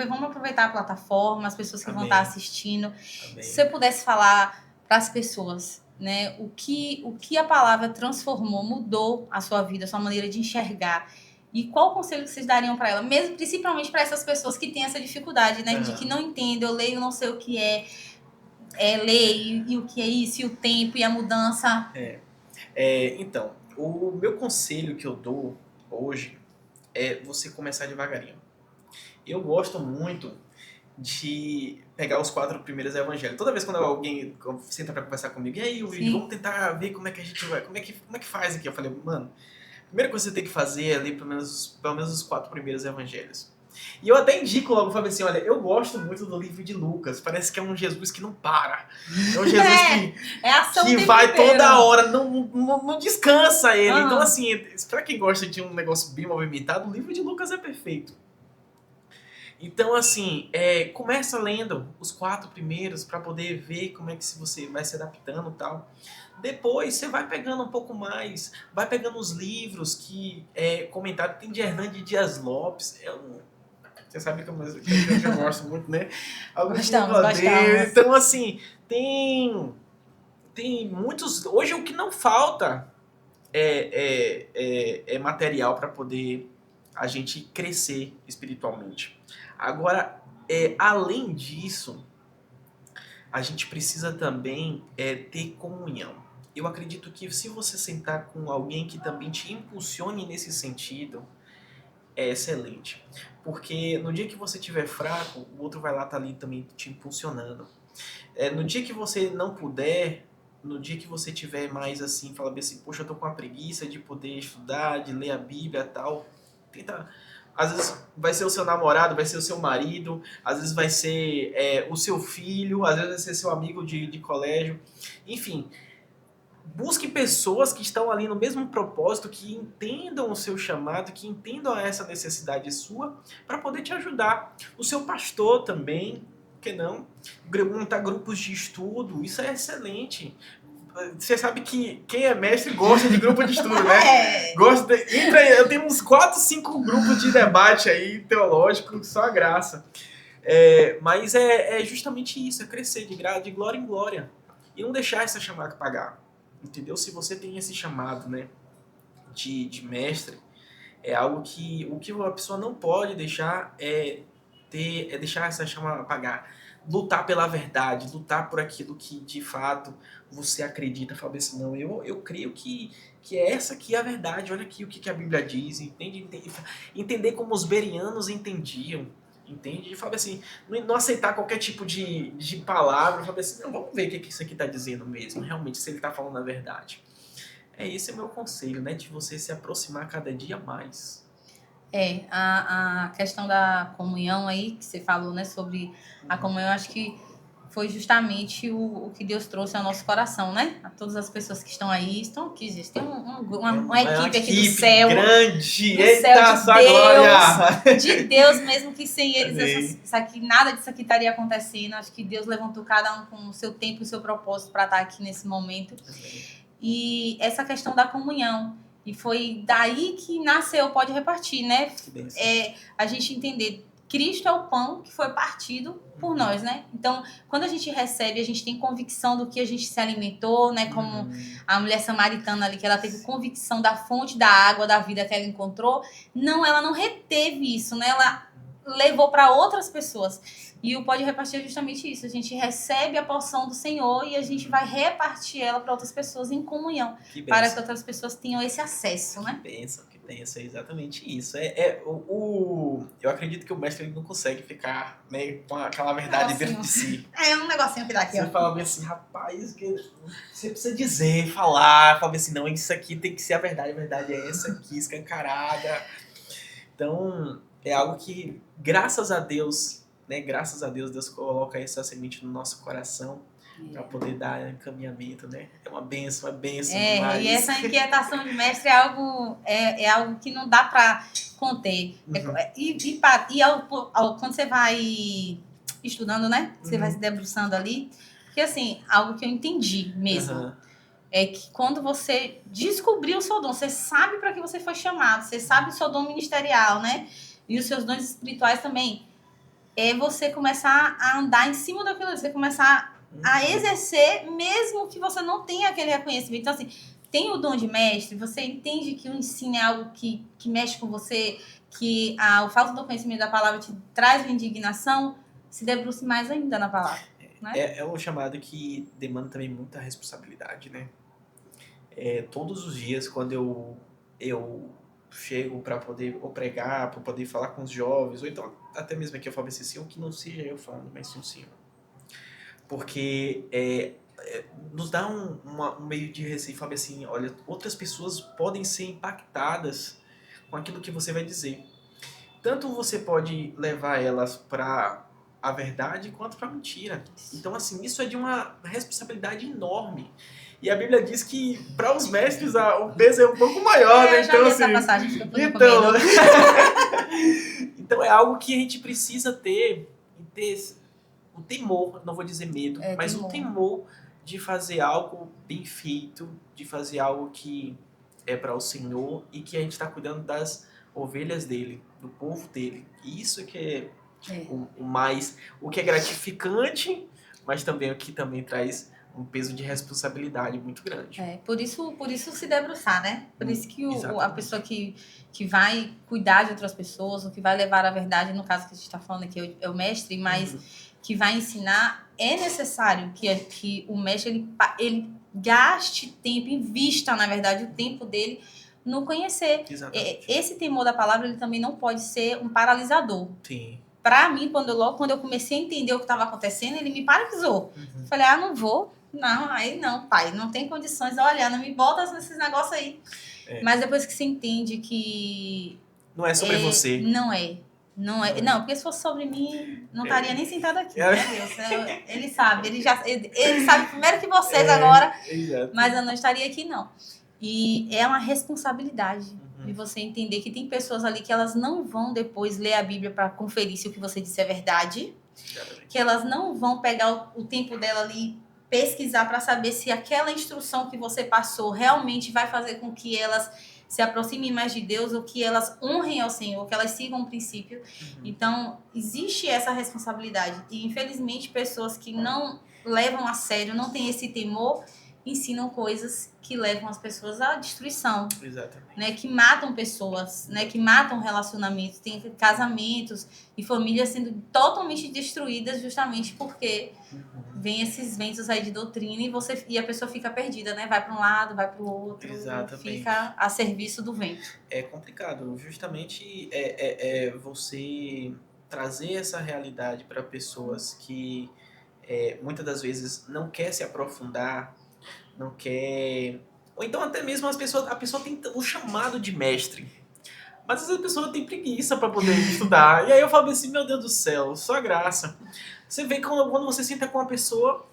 vamos aproveitar a plataforma, as pessoas que vão estar assistindo. Amém. Se você pudesse falar para as pessoas, né, o que a palavra transformou, mudou a sua vida, a sua maneira de enxergar. E qual conselho que vocês dariam para ela? Mesmo, principalmente para essas pessoas que têm essa dificuldade, né? De que não entendem, eu leio, não sei o que ler e o que é isso, e o tempo, e a mudança. Então, o meu conselho que eu dou hoje é você começar devagarinho. Eu gosto muito de pegar os 4 primeiros evangelhos. Toda vez quando alguém senta pra conversar comigo, e aí, Will, vamos tentar ver como é que a gente vai, como é que faz aqui? Eu falei, mano, a primeira coisa que você tem que fazer é ler pelo menos os 4 primeiros evangelhos. E eu até indico logo, falei assim, olha, eu gosto muito do livro de Lucas, parece que é um Jesus que não para. É um Jesus É ação o que tempo vai inteiro. toda hora, não descansa ele. Aham. Então, assim, pra quem gosta de um negócio bem movimentado, o livro de Lucas é perfeito. Então, assim, começa lendo os 4 primeiros para poder ver como é que você vai se adaptando e tal. Depois você vai pegando um pouco mais, vai pegando os livros que comentário tem de Hernande Dias Lopes. Você sabe que eu gosto muito, né? Gostamos. Então, assim, tem muitos. Hoje o que não falta é material para poder a gente crescer espiritualmente. Agora, além disso, a gente precisa também ter comunhão. Eu acredito que se você sentar com alguém que também te impulsione nesse sentido, é excelente. Porque no dia que você estiver fraco, o outro vai lá estar ali também te impulsionando. No dia que você não puder, no dia que você tiver mais assim, fala bem assim, poxa, eu tô com a preguiça de poder estudar, de ler a Bíblia e tal, tenta. Às vezes vai ser o seu namorado, vai ser o seu marido, às vezes vai ser o seu filho, às vezes vai ser seu amigo de colégio. Enfim, busque pessoas que estão ali no mesmo propósito, que entendam o seu chamado, que entendam essa necessidade sua, para poder te ajudar. O seu pastor também, por que não? Montar grupos de estudo, isso é excelente. Você sabe que quem é mestre gosta de grupo de estudo, né? Eu tenho uns 4, 5 grupos de debate aí, teológico, só a graça. Mas é justamente isso, é crescer de glória em glória. E não deixar essa chamada pagar. Entendeu? Se você tem esse chamado, né, de mestre, é algo que o que a pessoa não pode deixar deixar essa chama apagar. Lutar pela verdade, lutar por aquilo que de fato você acredita. Falar assim, não, eu creio que é essa aqui a verdade, olha aqui o que a Bíblia diz, entender como os bereanos entendiam, entende? E falar assim, não aceitar qualquer tipo de palavra, falar assim, não, vamos ver o que isso aqui está dizendo mesmo, realmente, se ele está falando a verdade. Esse é o meu conselho, né, de você se aproximar cada dia mais. A questão da comunhão aí, que você falou, né, sobre a comunhão, acho que foi justamente o que Deus trouxe ao nosso coração, né? A todas as pessoas que estão aí, estão aqui, gente. Tem uma equipe aqui do céu. Grande! Do Eita, céu de glória! Deus, de Deus mesmo, que sem eles nada disso aqui estaria acontecendo. Acho que Deus levantou cada um com o seu tempo e o seu propósito para estar aqui nesse momento. E essa questão da comunhão. E foi daí que nasceu o Pode Repartir, né? A gente entender, Cristo é o pão que foi partido por nós, né? Então, quando a gente recebe, a gente tem convicção do que a gente se alimentou, né? Como a mulher samaritana ali, que ela teve convicção da fonte da água da vida que ela encontrou. Não, ela não reteve isso, né? Ela levou para outras pessoas. E o Pode Repartir é justamente isso. A gente recebe a porção do Senhor e a gente vai repartir ela para outras pessoas em comunhão. Para que outras pessoas tenham esse acesso, né? Que bênção, é exatamente isso. Eu acredito que o mestre ele não consegue ficar, né, com aquela verdade dentro de si. É um negocinho que dá aqui, Você fala assim, rapaz, você precisa dizer, falar assim, não, isso aqui tem que ser a verdade é essa aqui, escancarada. Então, é algo que, graças a Deus, né? Graças a Deus, Deus coloca essa semente no nosso coração para poder dar encaminhamento, né? É uma bênção demais. E essa inquietação de mestre é algo que não dá para conter. Quando você vai estudando, né? Você vai se debruçando ali. Porque, assim, algo que eu entendi mesmo. É que quando você descobriu o seu dom, você sabe para que você foi chamado, você sabe o seu dom ministerial, né? E os seus dons espirituais também. É você começar a andar em cima daquilo, você começar a exercer, mesmo que você não tenha aquele reconhecimento. Então, assim, tem o dom de mestre, você entende que o ensino é algo que mexe com você, que o falta do conhecimento da palavra te traz uma indignação, se debruce mais ainda na palavra. Né? É um chamado que demanda também muita responsabilidade, né? Todos os dias, quando eu chego para poder pregar, para poder falar com os jovens, ou então até mesmo aqui eu falo assim, o que não seja eu falando, mas sim o Senhor. Porque nos dá um meio de receio, fala assim, olha, outras pessoas podem ser impactadas com aquilo que você vai dizer. tanto você pode levar elas para a verdade quanto para a mentira. Então, assim, isso é de uma responsabilidade enorme. E a Bíblia diz que para os mestres o peso é um pouco maior, né? Eu já li essa passagem que eu fui então, comendo. então é algo que a gente precisa ter o temor, não vou dizer medo, mas temor. o temor de fazer algo bem feito, de fazer algo que é para o Senhor e que a gente está cuidando das ovelhas dele, do povo dele. E isso que é o que é gratificante, mas também o que também traz um peso de responsabilidade muito grande. Por isso se debruçar, né? Por isso que a Exatamente. pessoa que vai cuidar de outras pessoas, ou que vai levar a verdade, no caso que a gente está falando aqui, é o mestre, mas que vai ensinar, é necessário que o mestre ele gaste tempo, invista, na verdade, o tempo dele no conhecer. Exatamente. Esse temor da palavra, ele também não pode ser um paralisador. Sim. Para mim, quando eu comecei a entender o que estava acontecendo, ele me paralisou. Falei, não vou. Não, aí não, pai, não tem condições. Olha, não me bota nesses negócios aí. Mas depois que você entende que... Não é sobre você. Não é. Não, porque se fosse sobre mim, não estaria nem sentado aqui, né, Deus? Ele sabe, ele sabe primeiro que vocês agora, mas eu não estaria aqui, não. E é uma responsabilidade de você entender que tem pessoas ali que elas não vão depois ler a Bíblia para conferir se o que você disse é verdade, que elas não vão pegar o tempo dela ali, pesquisar para saber se aquela instrução que você passou realmente vai fazer com que elas se aproximem mais de Deus, ou que elas honrem ao Senhor, que elas sigam um princípio. Então, existe essa responsabilidade. E, infelizmente, pessoas que não levam a sério, não têm esse temor, ensinam coisas que levam as pessoas à destruição. Exatamente. Né, que matam pessoas, né, que matam relacionamentos. Tem casamentos e famílias sendo totalmente destruídas justamente porque vem esses ventos aí de doutrina e a pessoa fica perdida, né? Vai para um lado, vai para o outro. Exatamente. Fica a serviço do vento. É complicado. Justamente você trazer essa realidade para pessoas que muitas das vezes não quer se aprofundar, não quer... Ou então até mesmo a pessoa tem o chamado de mestre, mas às vezes a pessoa tem preguiça para poder estudar. E aí eu falo assim, meu Deus do céu, só graça. Você vê que quando você senta com a pessoa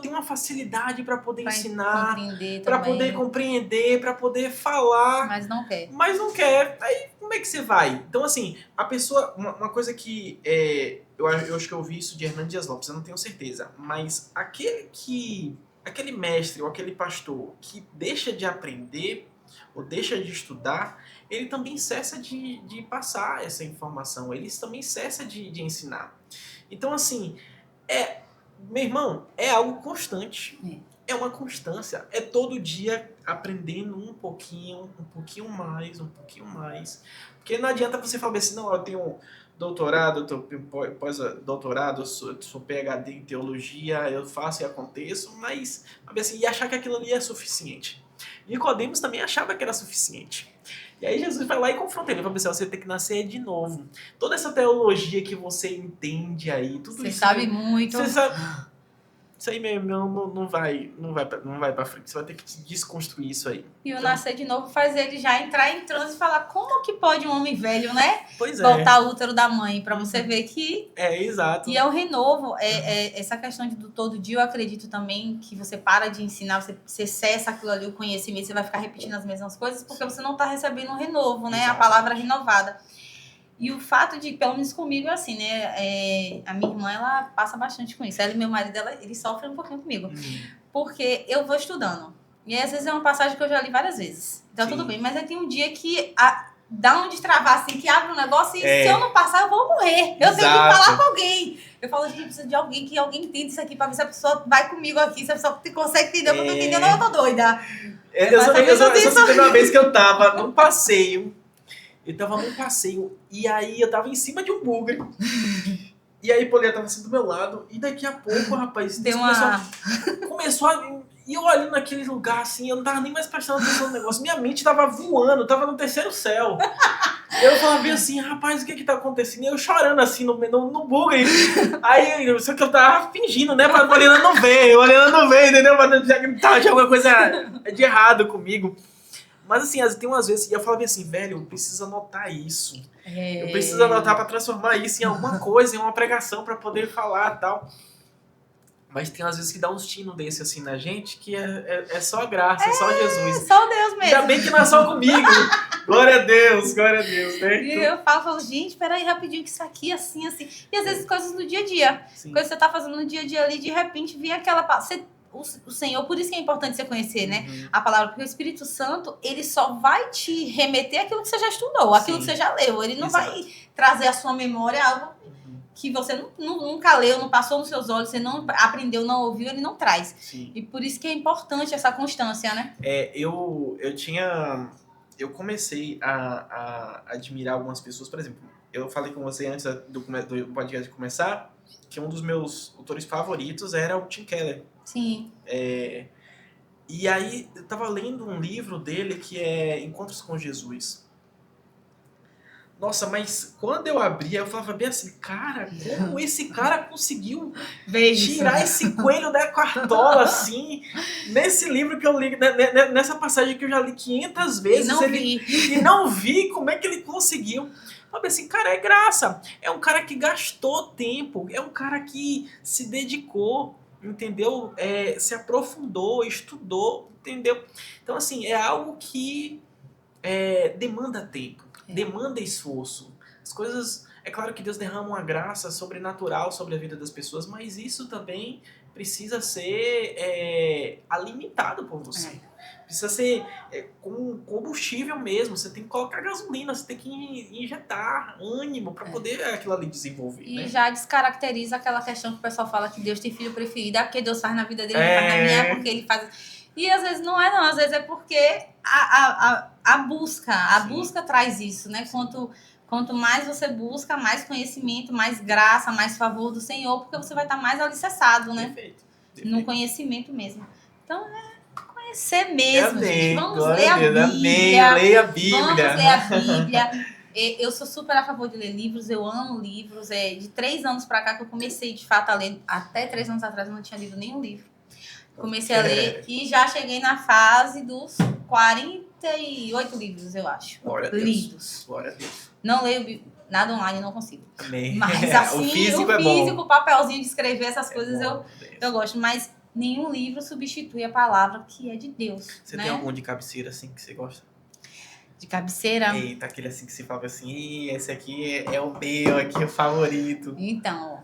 tem uma facilidade para poder ensinar, para poder compreender, para poder falar. Mas não quer. Aí como é que você vai? Então assim, a pessoa... Uma coisa que eu acho que eu ouvi isso de Hernando Dias Lopes, eu não tenho certeza, mas aquele mestre ou aquele pastor que deixa de aprender ou deixa de estudar, ele também cessa de passar essa informação, ele também cessa de ensinar. Então, assim, meu irmão, é algo constante. É uma constância. É todo dia aprendendo um pouquinho mais. Porque não adianta você falar assim, não, eu tenho doutorado, pós-doutorado, sou PhD em teologia, eu faço e aconteço, mas assim, e achar que aquilo ali é suficiente. Nicodemos também achava que era suficiente. E aí Jesus vai lá e confronta ele, fala assim, você tem que nascer de novo. Toda essa teologia que você entende aí, tudo você isso... Você sabe muito. Você sabe... Isso aí mesmo não vai pra frente. Você vai ter que desconstruir isso aí. E o nascer de novo faz ele já entrar em transe e falar como que pode um homem velho, né? Pois é. Voltar ao útero da mãe, pra você ver que... exato. E é o renovo. Essa questão do todo dia, eu acredito também que você para de ensinar, você cessa aquilo ali, o conhecimento, você vai ficar repetindo as mesmas coisas, porque você não tá recebendo um renovo, né? Exato. A palavra renovada. E o fato de, pelo menos comigo, é assim, né? A minha irmã, ela passa bastante com isso. Ela e meu marido, eles sofrem um pouquinho comigo. Porque eu vou estudando. E às vezes é uma passagem que eu já li várias vezes. Então, tudo bem. Mas aí tem um dia que dá um destravar, assim, que abre um negócio e se eu não passar, eu vou morrer. Eu tenho que falar com alguém. Eu falo, gente, precisa de alguém, que alguém entenda isso aqui, pra ver se a pessoa vai comigo aqui, se a pessoa consegue entender o que eu tô entendendo, ou eu tô doida. Eu só citei uma vez que eu tava num passeio. Eu tava num passeio e aí eu tava em cima de um bugre. E aí Poliana tava assim do meu lado. E daqui a pouco, rapaz, começou a... E eu olhando naquele lugar assim, eu não tava nem mais prestando atenção no negócio. Minha mente tava voando, tava no terceiro céu. Eu falava assim, rapaz, o que tá acontecendo? E eu chorando assim no bugre. Aí, só que eu tava fingindo, né? Pra Poliana não ver, entendeu? Pra não dizer que tinha alguma coisa de errado comigo. Mas assim, tem umas vezes que eu falava assim, velho, eu preciso anotar isso. É. Eu preciso anotar pra transformar isso em alguma coisa, em uma pregação pra poder falar e tal. Mas tem às vezes que dá uns tinos desse assim na gente, que é só a graça, é só Jesus. Só Deus mesmo. Ainda bem que não é só comigo. Glória a Deus, né? E eu falo, gente, peraí, rapidinho, que isso aqui, assim. E às vezes coisas do dia a dia. Sim. Coisas que você tá fazendo no dia a dia ali, de repente vem aquela... O Senhor, por isso que é importante você conhecer, né? A palavra, porque o Espírito Santo, ele só vai te remeter aquilo que você já estudou, aquilo que você já leu. Ele não vai trazer à sua memória algo que você nunca leu, não passou nos seus olhos, você não aprendeu, não ouviu, ele não traz. Sim. E por isso que é importante essa constância, né? Eu comecei a admirar algumas pessoas, por exemplo, eu falei com você antes do podcast começar, que um dos meus autores favoritos era o Tim Keller. Sim. E aí, eu tava lendo um livro dele que é Encontros com Jesus. Nossa, mas quando eu abria, eu falava bem assim, cara, como esse cara conseguiu tirar esse coelho da cartola, assim, nesse livro que eu li, nessa passagem que eu já li 500 vezes. E não vi como é que ele conseguiu. Falei assim, cara, é graça. É um cara que gastou tempo, é um cara que se dedicou, entendeu? Se aprofundou, estudou, entendeu? Então, assim, é algo que demanda tempo. Demanda esforço. As coisas... É claro que Deus derrama uma graça sobrenatural sobre a vida das pessoas, mas isso também precisa ser alimentado por você. Precisa ser com combustível mesmo. Você tem que colocar gasolina, você tem que injetar ânimo para poder aquilo ali desenvolver. E né? já descaracteriza aquela questão que o pessoal fala que Deus tem filho preferido. É porque Deus faz na vida dele, não faz na minha, é porque ele faz... E às vezes não é não, às vezes é porque a busca traz isso, né? Quanto mais você busca, mais conhecimento, mais graça, mais favor do Senhor, porque você vai estar mais alicerçado, né? Perfeito. No conhecimento mesmo. Então, conhecer mesmo, gente. Vamos Glória ler a Bíblia. Amém. Leia a Bíblia. Vamos ler a Bíblia. Eu sou super a favor de ler livros, eu amo livros. De 3 anos pra cá que eu comecei, de fato, a ler. Até 3 anos atrás eu não tinha lido nenhum livro. Comecei a ler e já cheguei na fase dos 48 livros, eu acho. Glória a Deus. Lidos. Glória a Deus. Não leio nada online, não consigo. Amém. Mas assim, o físico o papelzinho de escrever essas coisas eu gosto. Mas nenhum livro substitui a palavra que é de Deus. Você né? tem algum de cabeceira assim que você gosta? De cabeceira? Eita, aquele assim que você fala assim, esse aqui é o meu, aqui é o favorito. Então,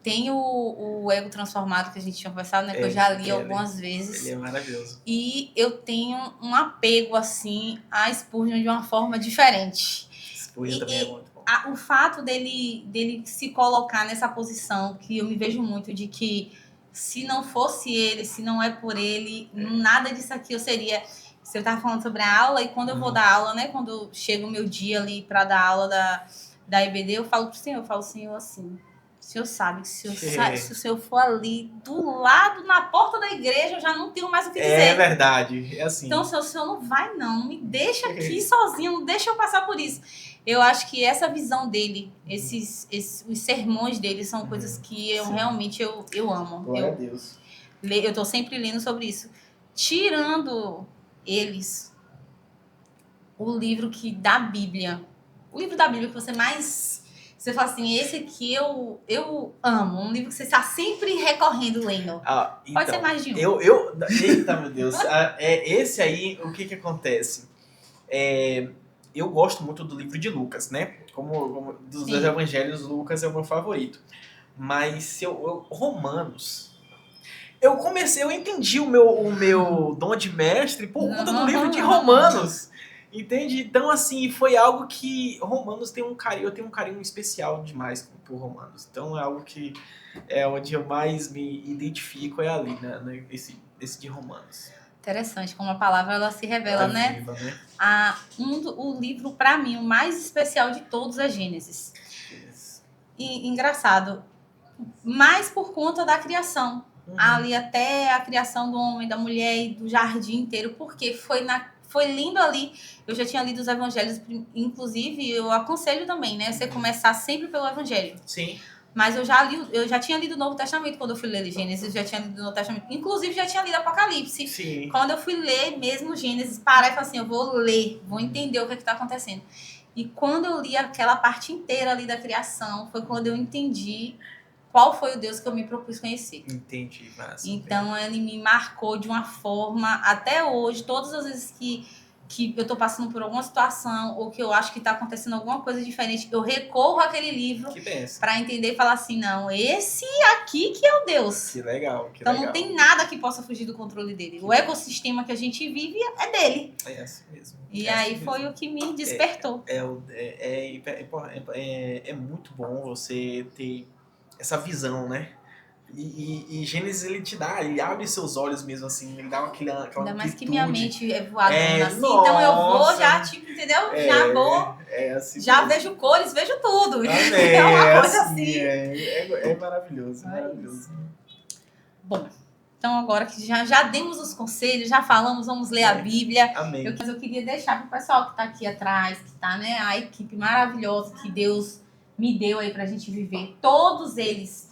tem o Ego Transformado que a gente tinha conversado, né? Que eu já li algumas vezes. Ele é maravilhoso. E eu tenho um apego, assim, a Spurgeon de uma forma diferente. Spurgeon também é muito bom. O fato dele se colocar nessa posição, que eu me vejo muito, de que se não fosse ele, se não é por ele, nada disso aqui eu seria... Você estava falando sobre a aula, e quando eu vou dar aula, né? Quando chega o meu dia ali para dar aula da EBD, eu falo pro Senhor, assim... O Senhor sabe que se o Senhor for ali do lado, na porta da igreja, eu já não tenho mais o que dizer. É verdade, é assim. Então, o Senhor não vai não me deixa aqui sozinho, não deixa eu passar por isso. Eu acho que essa visão dele, os sermões dele são coisas que eu realmente eu amo. Glória a Deus. Eu tô sempre lendo sobre isso. Tirando eles, o livro da Bíblia que você mais... Você fala assim, esse aqui eu amo. Um livro que você está sempre recorrendo, lendo. Então, pode ser mais de um. Eita, meu Deus. Esse aí, o que acontece? Eu gosto muito do livro de Lucas, né? Como dos dois evangelhos, Lucas é o meu favorito. Mas Romanos... Eu entendi o meu dom de mestre por conta do livro de Romanos. Entende? Então, assim, foi algo que Romanos tem um carinho, eu tenho um carinho especial demais por Romanos. Então, é algo que é onde eu mais me identifico, é ali, né? Esse de Romanos. Interessante, como a palavra ela se revela, né? Viva, né? O livro, para mim, o mais especial de todos é Gênesis. E, engraçado, mais por conta da criação. Ali até a criação do homem, da mulher e do jardim inteiro, porque foi lindo ali. Eu já tinha lido os evangelhos, inclusive eu aconselho também, né? Você começar sempre pelo evangelho. Sim. Mas eu já tinha lido o Novo Testamento quando eu fui ler Gênesis, eu já tinha lido o Novo Testamento. Inclusive, já tinha lido Apocalipse. Sim. Quando eu fui ler mesmo Gênesis, parar e falar assim, eu vou ler, vou entender o que está acontecendo. E quando eu li aquela parte inteira ali da criação, foi quando eu entendi qual foi o Deus que eu me propus conhecer. Entendi, massa. Então, ele me marcou de uma forma, até hoje, todas as vezes que eu tô passando por alguma situação ou que eu acho que tá acontecendo alguma coisa diferente, eu recorro àquele livro para entender e falar assim, não, esse aqui que é o Deus. Que legal, que então legal. Não tem nada que possa fugir do controle dele. O ecossistema que a gente vive é dele. É assim mesmo. E aí foi mesmo. O que me despertou. É muito bom você ter essa visão, né? E Gênesis, ele abre seus olhos mesmo, assim, ele dá aquela Ainda mais amplitude. que minha mente é voadona, assim, nossa, então eu vou já, tipo, entendeu? Já vou, assim já mesmo. vejo cores, vejo tudo. Amém, é uma coisa assim. É maravilhoso, maravilhoso. Bom, então agora que já demos os conselhos, já falamos, vamos ler a Bíblia. Amém. Mas eu queria deixar para o pessoal que está aqui atrás, que está, né, a equipe maravilhosa que Deus me deu aí pra gente viver. Todos eles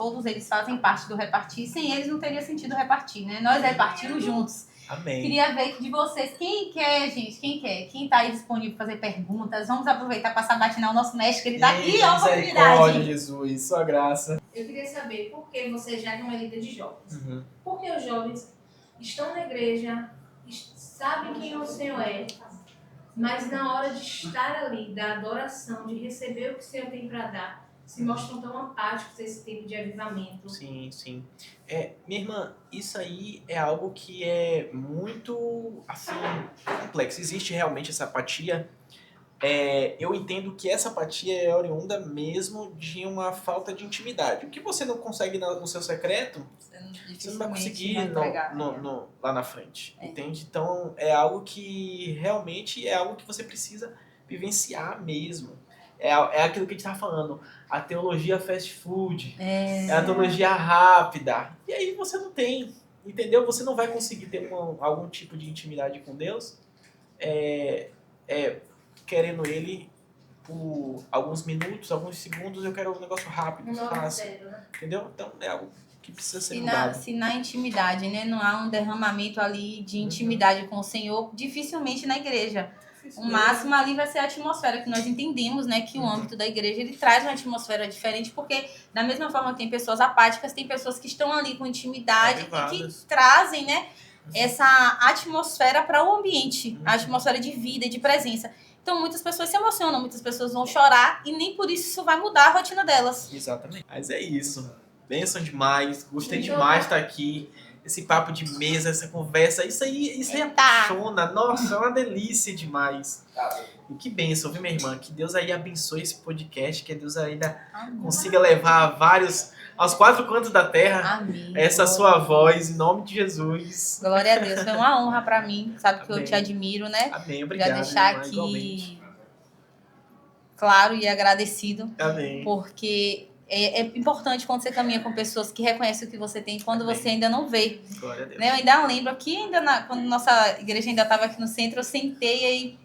fazem parte do Repartir. Sem eles não teria sentido repartir, né? Nós repartimos juntos. Amém. Queria ver de vocês, quem quer, gente? Quem quer? Quem tá aí disponível para fazer perguntas? Vamos aproveitar para sabatinar o nosso mestre, que ele tá aqui, ó, oportunidade. Jesus, sua graça. Eu queria saber por que você já não é líder de jovens. Uhum. Por que os jovens estão na igreja, sabem quem o Senhor é, mas na hora de estar ali, da adoração, de receber o que o Senhor tem para dar, se mostram tão apáticos a esse tipo de avivamento? Sim, sim. Minha irmã, isso aí é algo que é muito, assim, complexo. Existe realmente essa apatia. Eu entendo que essa apatia é oriunda mesmo de uma falta de intimidade. O que você não consegue no seu secreto, você não vai conseguir lá na frente, entende? Então, é algo que realmente é algo que você precisa vivenciar mesmo. É aquilo que a gente estava falando, a teologia fast food, é a teologia rápida. E aí você não tem, entendeu? Você não vai conseguir ter algum tipo de intimidade com Deus querendo ele por alguns minutos, alguns segundos, eu quero um negócio rápido, fácil. Entendeu? Então é algo que precisa ser mudado. Se na intimidade, né, não há um derramamento ali de intimidade com o Senhor, dificilmente na igreja. O máximo ali vai ser a atmosfera, que nós entendemos, né, que o âmbito da igreja ele traz uma atmosfera diferente, porque da mesma forma que tem pessoas apáticas, tem pessoas que estão ali com intimidade e que trazem, né, essa atmosfera para o ambiente, a atmosfera de vida e de presença. Então, muitas pessoas se emocionam, muitas pessoas vão chorar e nem por isso vai mudar a rotina delas. Exatamente. Mas é isso. Bênção demais. Gostei demais de estar aqui. Esse papo de mesa, essa conversa, isso aí apaixona. Nossa, é uma delícia demais. E que bênção, viu, minha irmã? Que Deus aí abençoe esse podcast, que Deus ainda consiga levar aos quatro cantos da terra. Amém. Essa sua voz, em nome de Jesus. Glória a Deus, foi uma honra pra mim, sabe que eu te admiro, né? Amém, obrigado. Já deixar aqui igualmente. Claro e agradecido. Amém. Porque é importante quando você caminha com pessoas que reconhecem o que você tem quando você ainda não vê. Glória a Deus. Né? Eu ainda lembro aqui, quando nossa igreja ainda estava aqui no centro, eu sentei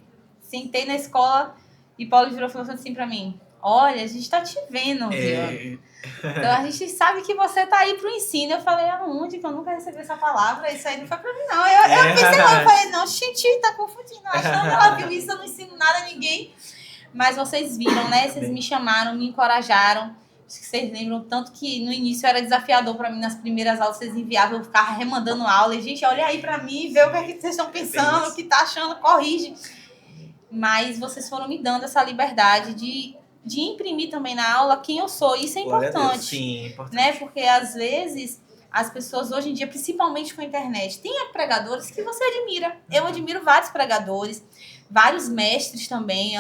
na escola e Paulo virou e falou assim pra mim: olha, a gente tá te vendo, viu? Então a gente sabe que você tá aí pro ensino. Eu falei, aonde que eu nunca recebi essa palavra? Isso aí não foi pra mim, não. Eu pensei lá, eu falei, não, gente, tá confundindo. Acho que ela viu isso, eu não ensino nada a ninguém. Mas vocês viram, né? Vocês me chamaram, me encorajaram. Acho que vocês lembram, tanto que no início era desafiador pra mim, nas primeiras aulas vocês enviavam, eu ficava remandando aula. E, gente, olha aí pra mim, vê o que é que vocês estão pensando, o que tá achando, corrige. Mas vocês foram me dando essa liberdade de imprimir também na aula quem eu sou. Isso é importante. Sim, é importante. Né? Porque, às vezes, as pessoas hoje em dia, principalmente com a internet, tem pregadores que você admira. Eu admiro vários pregadores, vários mestres também.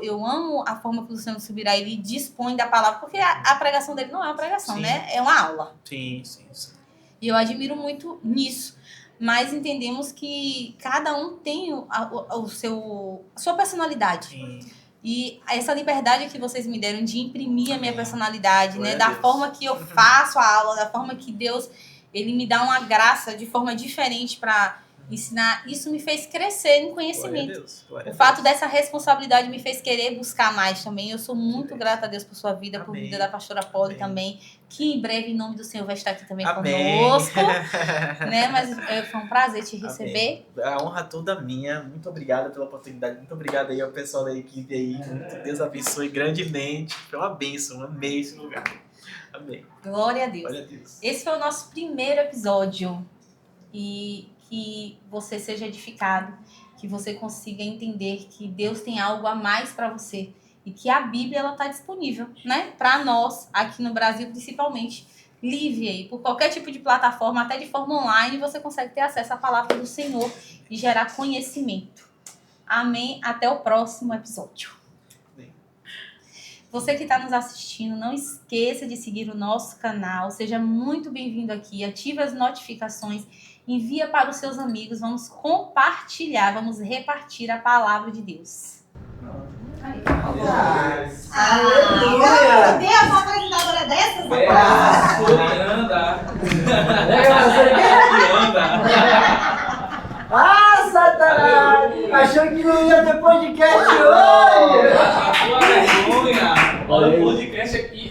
Eu amo a forma que o Luciano Subirá ele dispõe da palavra, porque a pregação dele não é uma pregação, né? É uma aula. Sim. E eu admiro muito nisso. Mas entendemos que cada um tem a sua personalidade. Sim. E essa liberdade que vocês me deram de imprimir a minha personalidade, né? Da forma que eu faço a aula, da forma que Deus ele me dá uma graça de forma diferente para ensinar. Isso me fez crescer em Glória a conhecimento. Deus. Glória O a fato Deus. dessa responsabilidade me fez querer buscar mais também. Eu sou muito grata a Deus por sua vida, por Amém. vida da pastora Polly Amém. também, que em breve, em nome do Senhor, vai estar aqui também Amém. conosco. Né? Mas foi um prazer te receber. Amém. A honra toda minha. Muito obrigado pela oportunidade. Muito obrigado aí ao pessoal da equipe aí. Que Deus abençoe grandemente. Foi uma bênção. Amei esse lugar. Amém. Glória a Deus. Glória a Deus. Esse foi o nosso primeiro episódio. E que você seja edificado, que você consiga entender que Deus tem algo a mais para você e que a Bíblia ela está disponível, né? Para nós aqui no Brasil, principalmente, livre aí por qualquer tipo de plataforma, até de forma online, você consegue ter acesso à palavra do Senhor e gerar conhecimento. Amém. Até o próximo episódio. Amém. Você que está nos assistindo, não esqueça de seguir o nosso canal. Seja muito bem-vindo aqui. Ative as notificações. Envia para os seus amigos. Vamos compartilhar. Vamos repartir a palavra de Deus. Aleluia! Tem uma apresentadora dessas? Ah, Satanás! Achou que não ia ter podcast hoje? Olha o podcast aqui.